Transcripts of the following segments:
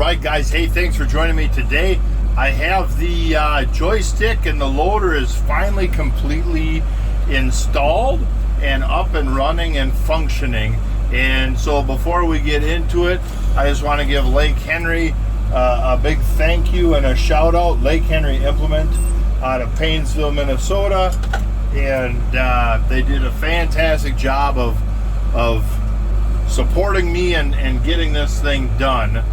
right, guys. Hey, thanks for joining me today. I have the joystick and the loader is finally completely installed and up and running and functioning. And so before we get into it, I just want to give Lake Henry a big thank you and a shout out. Lake Henry Implement out of Paynesville, Minnesota. And they did a fantastic job of supporting me and getting this thing done.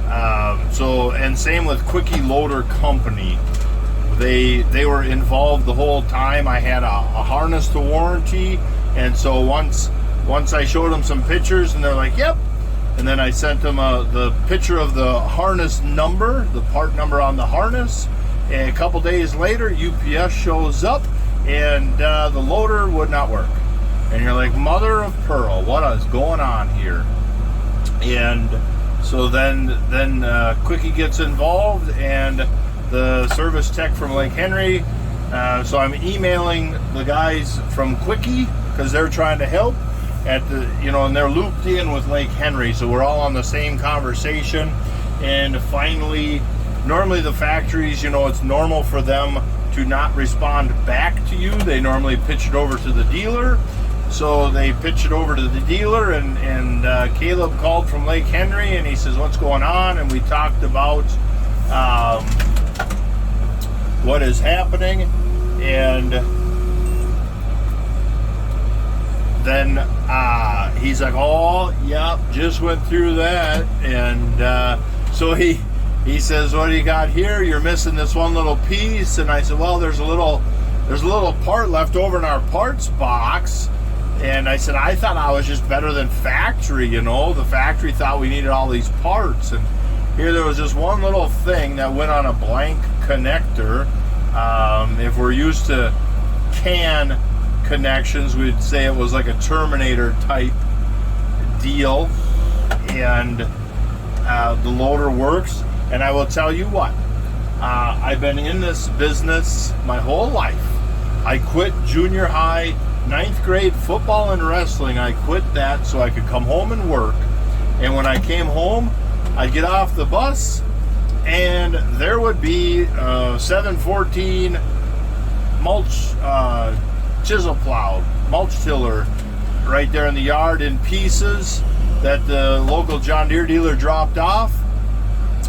And same with Quicke Loader Company. They were involved the whole time. I had a harness to warranty, and so once I showed them some pictures, and they're like, "Yep." And then I sent them the picture of the harness number, the part number on the harness. And a couple days later, UPS shows up, and the loader would not work. And you're like, mother of pearl, what is going on here? And so then Quicke gets involved, and the service tech from Lake Henry. So I'm emailing the guys from Quicke because they're trying to help and they're looped in with Lake Henry, so we're all on the same conversation. And finally, normally the factories, it's normal for them to not respond back to you. They normally pitch it over to the dealer. So they pitch it over to the dealer, and Caleb called from Lake Henry, and he says, "What's going on?" And we talked about what is happening, and then he's like, "Oh, yep, just went through that." And so he says, "What do you got here? You're missing this one little piece." And I said, "Well, there's a little part left over in our parts box." And I said, "I thought I was just better than factory, The factory thought we needed all these parts." And here there was just one little thing that went on a blank connector. If we're used to CAN connections, we'd say it was like a Terminator type deal. And the loader works. And I will tell you what, I've been in this business my whole life. I quit junior high, 9th grade football and wrestling. I quit that so I could come home and work. And when I came home, I'd get off the bus, and there would be 714 mulch chisel plow, mulch tiller right there in the yard in pieces that the local John Deere dealer dropped off.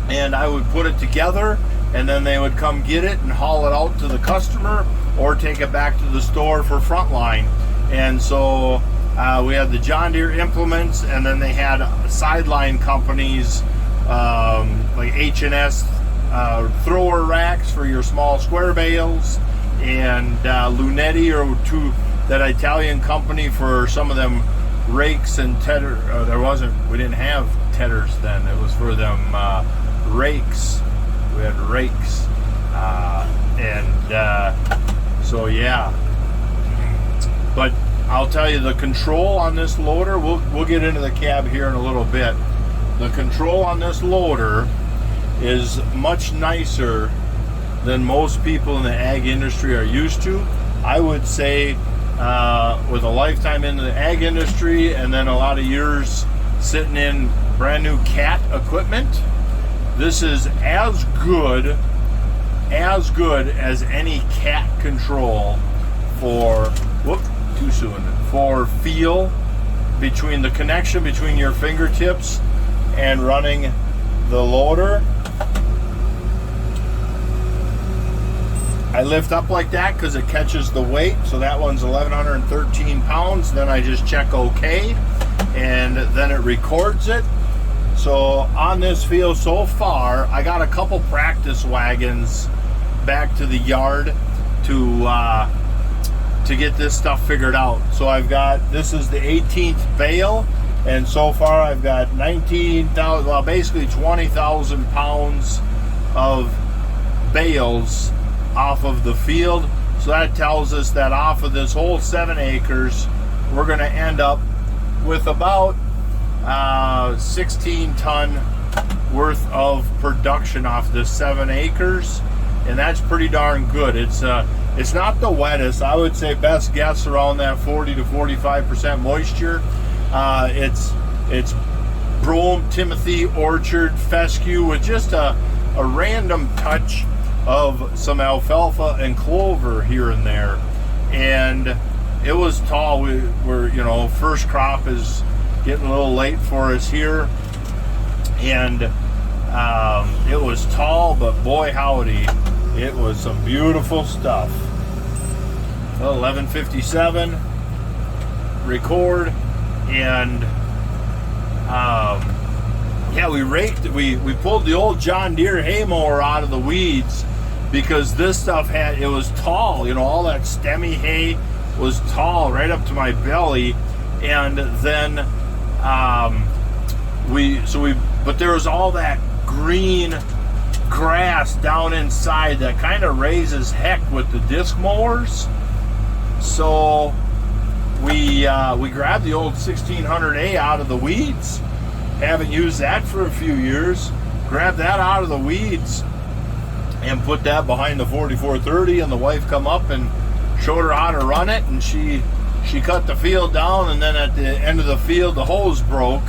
And I would put it together, and then they would come get it and haul it out to the customer or take it back to the store for frontline. And so we had the John Deere implements, and then they had sideline companies like H&S thrower racks for your small square bales, and Lunetti, or that Italian company for some of them rakes and tedder. We didn't have tedders then. It was for them rakes. We had rakes, so yeah. But I'll tell you, the control on this loader, we'll get into the cab here in a little bit. The control on this loader is much nicer than most people in the ag industry are used to. I would say with a lifetime in the ag industry and then a lot of years sitting in brand new cat equipment, this is as good as any cat control for feel between the connection between your fingertips and running the loader. I lift up like that because it catches the weight. So that one's 1,113 pounds. Then I just check OK, and then it records it. So on this field so far, I got a couple practice wagons back to the yard to get this stuff figured out. So this is the 18th bale, and so far I've got 19,000, well, basically 20,000 pounds of bales off of the field. So that tells us that off of this whole 7 acres, we're going to end up with about 16 ton worth of production off this 7 acres, and that's pretty darn good. It's not the wettest. I would say best guess around that 40 to 45% moisture. It's brome, timothy, orchard, fescue with just a random touch of some alfalfa and clover here and there. And it was tall. We're, you know, first crop is getting a little late for us here. And it was tall, but boy howdy, it was some beautiful stuff. Well, 11:57, record, and yeah, we pulled the old John Deere hay mower out of the weeds because this stuff it was tall, you know, all that stemmy hay was tall right up to my belly. And then but there was all that green grass down inside that kind of raises heck with the disc mowers. So we grabbed the old 1600A out of the weeds. Haven't used that for a few years. Grabbed that out of the weeds and put that behind the 4430, and the wife come up and showed her how to run it, and she cut the field down, and then at the end of the field the hose broke.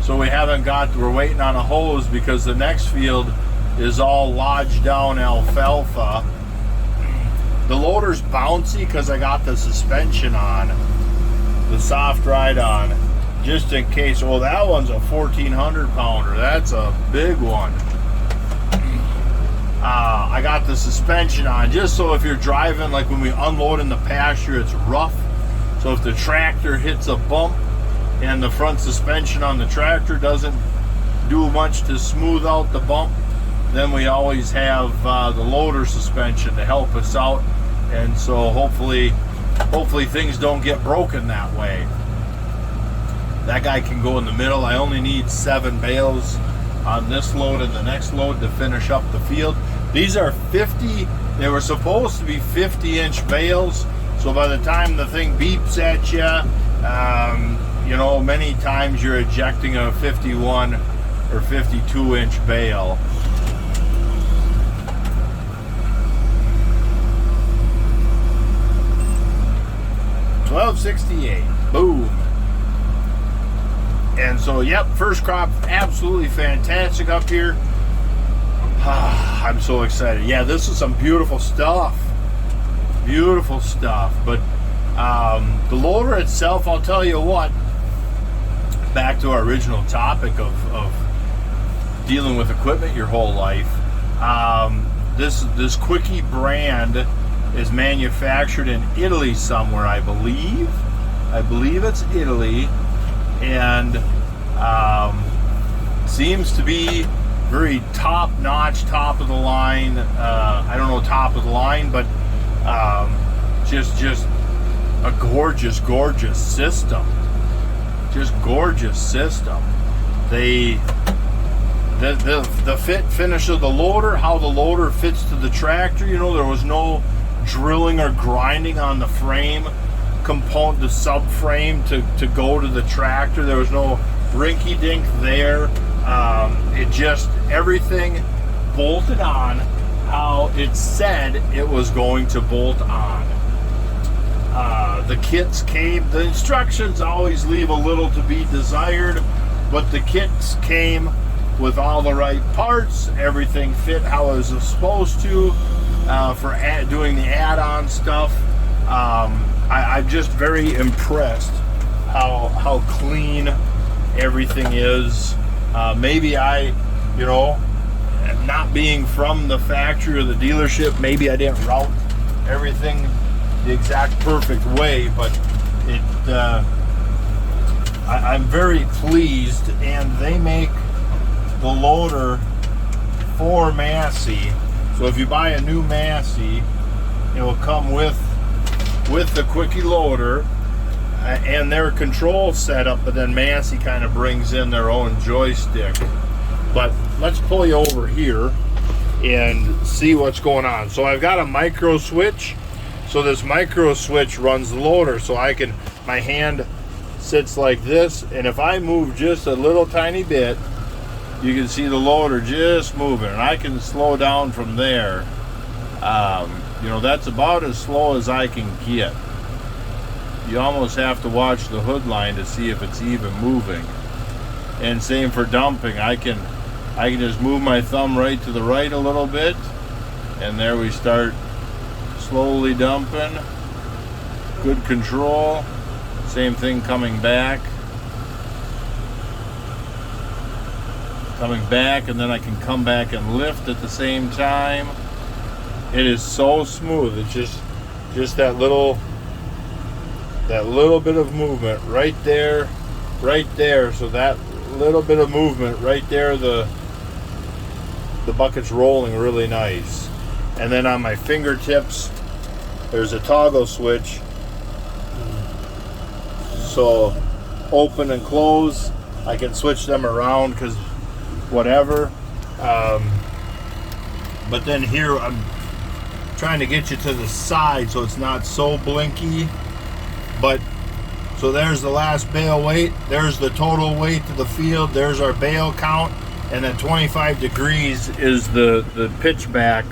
So we're waiting on a hose because the next field is all lodged down alfalfa. The loader's bouncy because I got the suspension on, the soft ride on, just in case. Well, that one's a 1400 pounder. That's a big one. I got the suspension on just so if you're driving, like when we unload in the pasture, it's rough. So if the tractor hits a bump and the front suspension on the tractor doesn't do much to smooth out the bump, then we always have the loader suspension to help us out. And so hopefully things don't get broken that way. That guy can go in the middle. I only need 7 bales on this load and the next load to finish up the field. These are 50, they were supposed to be 50-inch bales. So by the time the thing beeps at you, you know, many times you're ejecting a 51 or 52-inch bale. $12.68. Boom. And so, yep, first crop absolutely fantastic up here. I'm so excited. Yeah, this is some beautiful stuff. Beautiful stuff. But the loader itself, I'll tell you what, back to our original topic of dealing with equipment your whole life. This Quicke brand is manufactured in Italy somewhere, I believe. I believe it's Italy, and seems to be very top-notch, top of the line. I don't know top of the line, but just a gorgeous system. Just gorgeous system. The fit finish of the loader, how the loader fits to the tractor. You know, there was no drilling or grinding on the frame component, the subframe to go to the tractor. There was no rinky-dink there. It just, everything bolted on how it said it was going to bolt on. The kits came, the instructions always leave a little to be desired, but the kits came with all the right parts. Everything fit how it was supposed to for doing the add-on stuff. I'm just very impressed how clean everything is. Maybe you know, not being from the factory or the dealership, maybe I didn't route everything the exact perfect way, but I'm very pleased. And they make the loader for Massey, so if you buy a new Massey, it will come with the Quicke loader and their control setup, but then Massey kind of brings in their own joystick. But let's pull you over here and see what's going on. So I've got a micro switch. So this micro switch runs the loader, so my hand sits like this, and if I move just a little tiny bit, you can see the loader just moving, and I can slow down from there. You know, that's about as slow as I can get. You almost have to watch the hood line to see if it's even moving. And same for dumping. I can just move my thumb right to the right a little bit, and there we start slowly dumping. Good control. Same thing coming back. Coming back, and then I can come back and lift at the same time. It is so smooth. It's just that little bit of movement right there. So that little bit of movement right there, the bucket's rolling really nice. And then on my fingertips, there's a toggle switch. So open and close, I can switch them around because whatever. But then here I'm trying to get you to the side so it's not so blinky. But so there's the last bale weight, there's the total weight to the field, there's our bale count, and then 25 degrees is the pitch back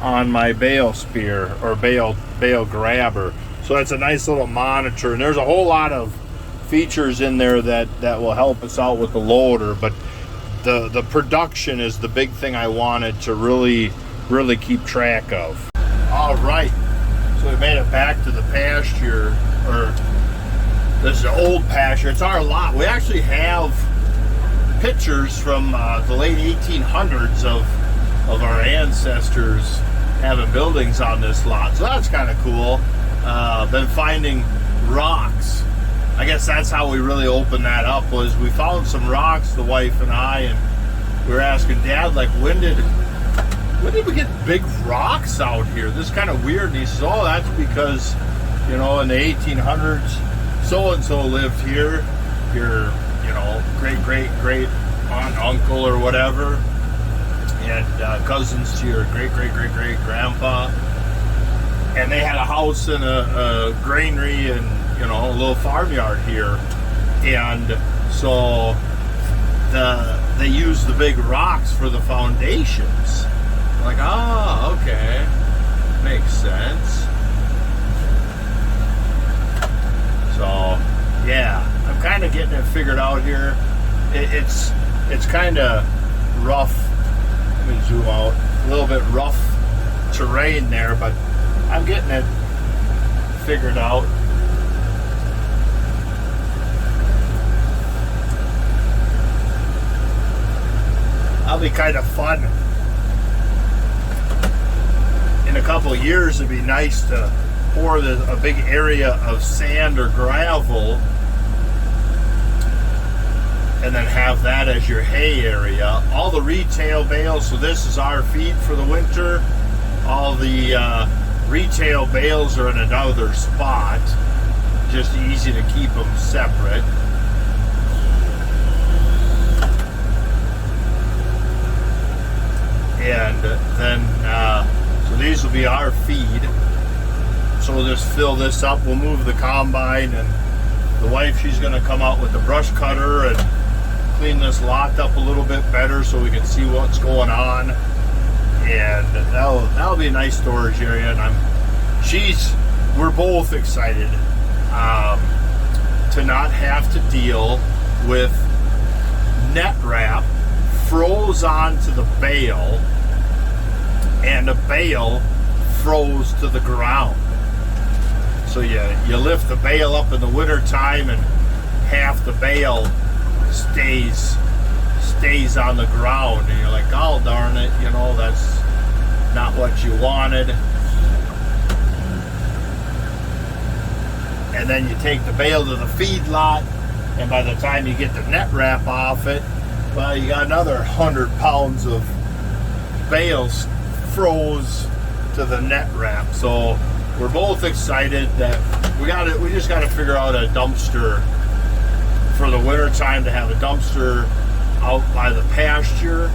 on my bale spear or bale grabber. So that's a nice little monitor, and there's a whole lot of features in there that will help us out with the loader. But the production is the big thing I wanted to really keep track of. All right, so we made it back to the pasture, or this is the old pasture. It's our lot. We actually have pictures from the late 1800s of our ancestors having buildings on this lot, so that's kind of cool. Been finding rocks. I guess that's how we really opened that up, was we found some rocks, the wife and I, and we were asking Dad, like, when did we get big rocks out here? This is kind of weird. And he says, oh, that's because, you know, in the 1800s, so-and-so lived here, your, you know, great aunt, uncle, or whatever, and cousins to your great-great-great-great-grandpa, and they had a house and a granary and, you know, a little farmyard here. And so they used the big rocks for the foundations. Like, oh, okay, makes sense. So yeah, I'm kind of getting it figured out here. It's kind of rough. Let me zoom out. A little bit rough terrain there, but I'm getting it figured out. That'll be kind of fun. In a couple of years, it'd be nice to pour a big area of sand or gravel and then have that as your hay area. All the retail bales, so this is our feed for the winter. All the retail bales are in another spot. Just easy to keep them separate. And then, so these will be our feed. So we'll just fill this up. We'll move the combine, and the wife, she's going to come out with the brush cutter and clean this lot up a little bit better so we can see what's going on. And that'll be a nice storage area. And we're both excited to not have to deal with net wrap froze onto the bale, and the bale froze to the ground. So you lift the bale up in the winter time, and half the bale stays on the ground, and you're like, oh darn it, you know, that's not what you wanted. And then you take the bale to the feed lot, and by the time you get the net wrap off it, well, you got another 100 pounds of bales froze to the net wrap. So we're both excited that we just got to figure out a dumpster for the winter time, to have a dumpster out by the pasture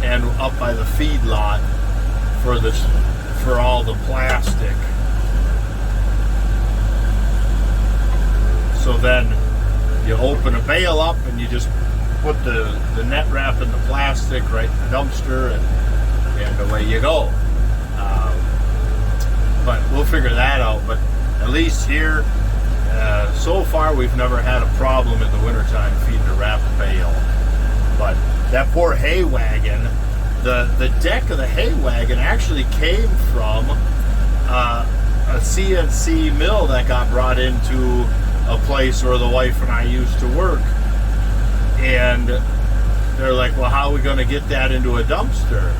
and up by the feed lot for all the plastic. So then you open a bale up and you just put the net wrap in the plastic right in the dumpster, and away you go. But we'll figure that out. But at least here, So far, we've never had a problem in the wintertime feeding a wrap bale. But that poor hay wagon, the deck of the hay wagon actually came from a CNC mill that got brought into a place where the wife and I used to work. And they're like, well, how are we going to get that into a dumpster?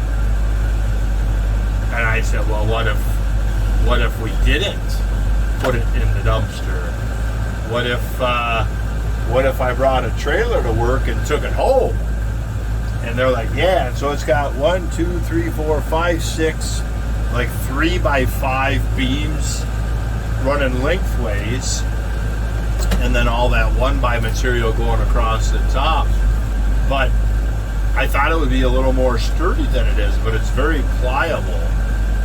And I said, well, what if we didn't put it in the dumpster? What if I brought a trailer to work and took it home? And they're like, yeah. And so it's got 1, 2, 3, 4, 5, 6, like 3x5 beams running lengthways, and then all that 1x material going across the top. But I thought it would be a little more sturdy than it is, but it's very pliable.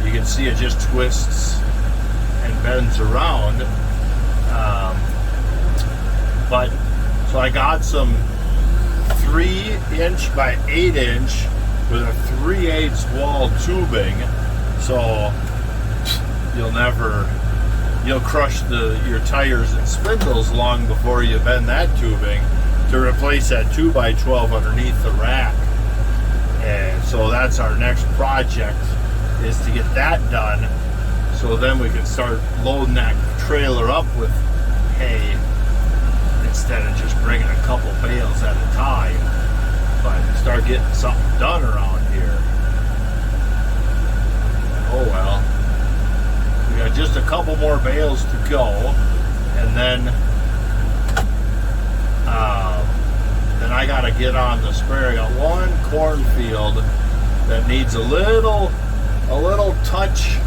You can see it just twists and bends around. But so I got some 3-inch by 8-inch with a 3/8 wall tubing. So you'll crush your tires and spindles long before you bend that tubing to replace that 2x12 underneath the rack. And so that's our next project, is to get that done, so then we can start loading that trailer up with hay instead of just bringing a couple bales at a time, but start getting something done around here. Oh well, we got just a couple more bales to go, and then I gotta get on the sprayer. I got one cornfield that needs a little touch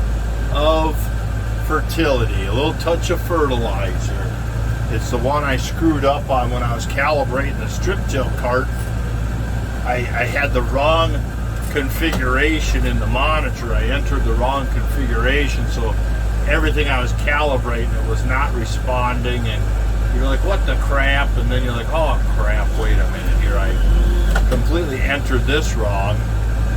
of fertility, a little touch of fertilizer. It's the one I screwed up on when I was calibrating the strip till cart. I had the wrong configuration in the monitor. I entered the wrong configuration, so everything I was calibrating, it was not responding, and you're like, what the crap? And then you're like, oh crap, wait a minute here, I completely entered this wrong.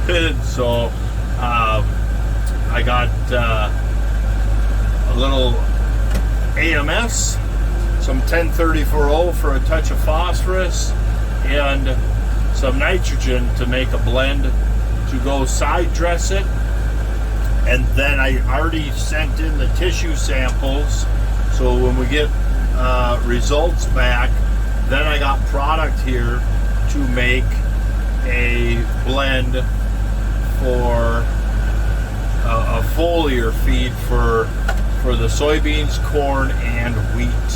And so I got a little AMS, some 1034O for a touch of phosphorus, and some nitrogen to make a blend to go side dress it. And then I already sent in the tissue samples, so when we get results back, then I got product here to make a blend for a foliar feed for the soybeans, corn, and wheat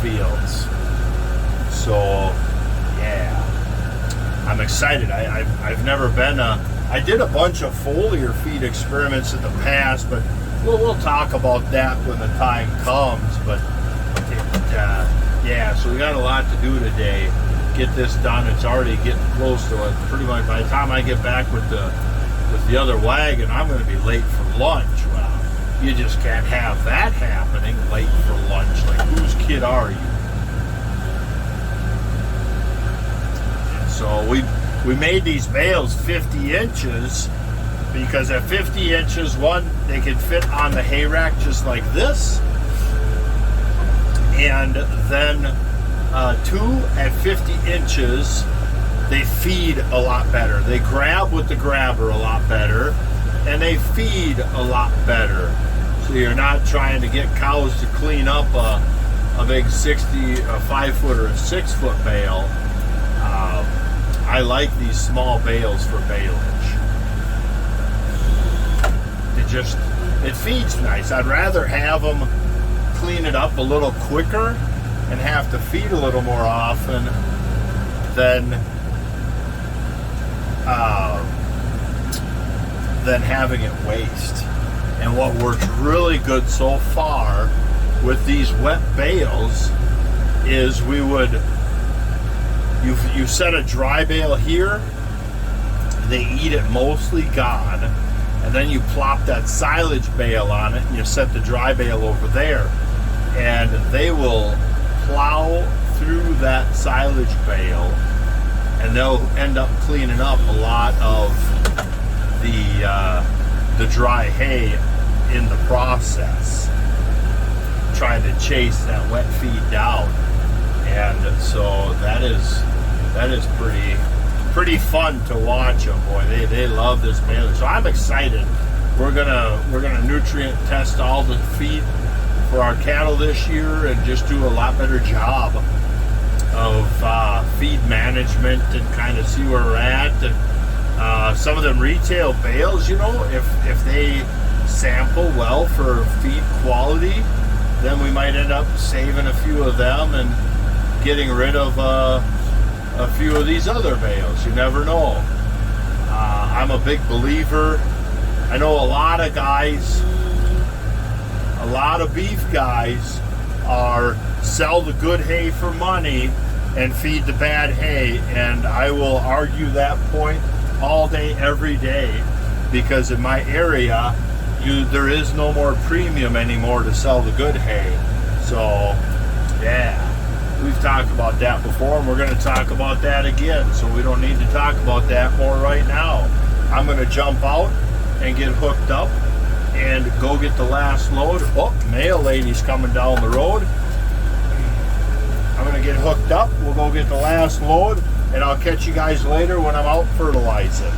fields. So yeah, I'm excited. I've never been I did a bunch of foliar feed experiments in the past, but we'll talk about that when the time comes. But yeah, so we got a lot to do today. Get this done. It's already getting close to it. Pretty much by the time I get back with the other wagon, I'm going to be late for lunch. Well, you just can't have that happening, late for lunch. Like, whose kid are you? And so we made these bales 50 inches because at 50 inches, one, they could fit on the hay rack just like this. And then two, at 50 inches, they feed a lot better. They grab with the grabber a lot better, and they feed a lot better. So you're not trying to get cows to clean up a big 5-foot or a 6-foot bale. I like these small bales for baleage. It feeds nice. I'd rather have them clean it up a little quicker and have to feed a little more often than having it waste. And what works really good so far with these wet bales is you set a dry bale here, they eat it mostly gone, and then you plop that silage bale on it and you set the dry bale over there, and they will plow through that silage bale, and they'll end up cleaning up a lot of the dry hay in the process. trying to chase that wet feed down. And so that is pretty fun to watch them. Boy, they love this baler. So I'm excited. We're gonna nutrient test all the feed for our cattle this year and just do a lot better job of feed management and kind of see where we're at. And some of them retail bales, you know, if they sample well for feed quality, then we might end up saving a few of them and getting rid of a few of these other bales. You never know. I'm a big believer. I know a lot of guys, a lot of beef guys sell the good hay for money and feed the bad hay, and I will argue that point all day, every day, because in my area, there is no more premium anymore to sell the good hay. So, yeah, we've talked about that before, and we're going to talk about that again, so we don't need to talk about that more right now. I'm going to jump out and get hooked up and go get the last load. Oh, mail lady's coming down the road. I'm going to get hooked up. We'll go get the last load, and I'll catch you guys later when I'm out fertilizing.